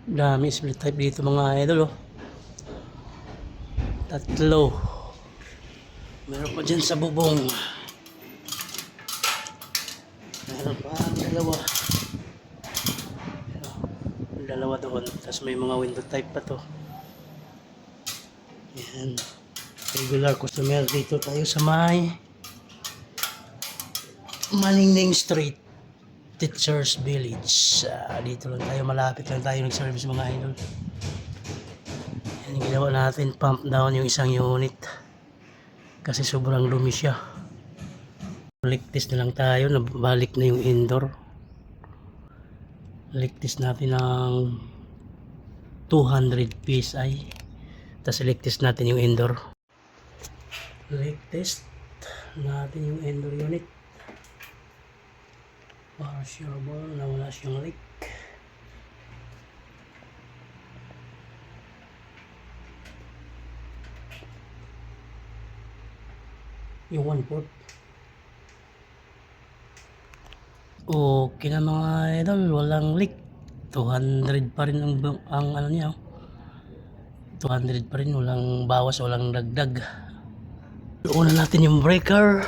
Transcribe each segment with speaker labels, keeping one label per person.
Speaker 1: Dami split type dito mga idol oh. Tatlo. Meron pa dyan sa bubong. Meron pa dalawa. Dalawa doon. Tapos may mga window type pa to. Yan. Regular customer dito tayo sa may Maningning Street, Teachers Village. Dito lang tayo, malapit lang tayo nag-service mga idol. Yan yung ginawa natin, pump down yung isang unit kasi sobrang dumi siya. Leak test na lang tayo, nabalik na yung indoor. Leak test natin ng 200 PSI. Tapos leak test natin yung indoor. Leak test natin yung indoor unit para sure na wala siyang leak. Yung 1/4 okay na mga idol, walang leak. 200 pa rin ang ano niya, 200 pa rin, walang bawas, walang dagdag. Una natin yung breaker.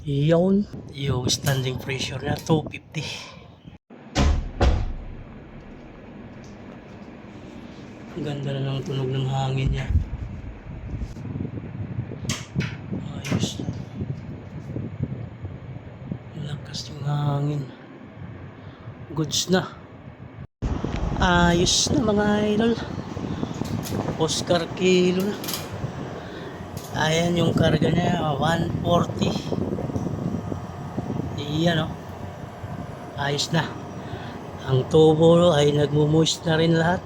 Speaker 1: Yun, yung standing pressure na 250. Ang ganda na ng tunog ng hangin niya. Ayos na. Lakas yung hangin. Goods na. Ayos na mga idol. Oscar kilo na. Ayan yung karga niya, 140. Iyan ayos na. Ang tubo ay nagmo-moist na rin lahat.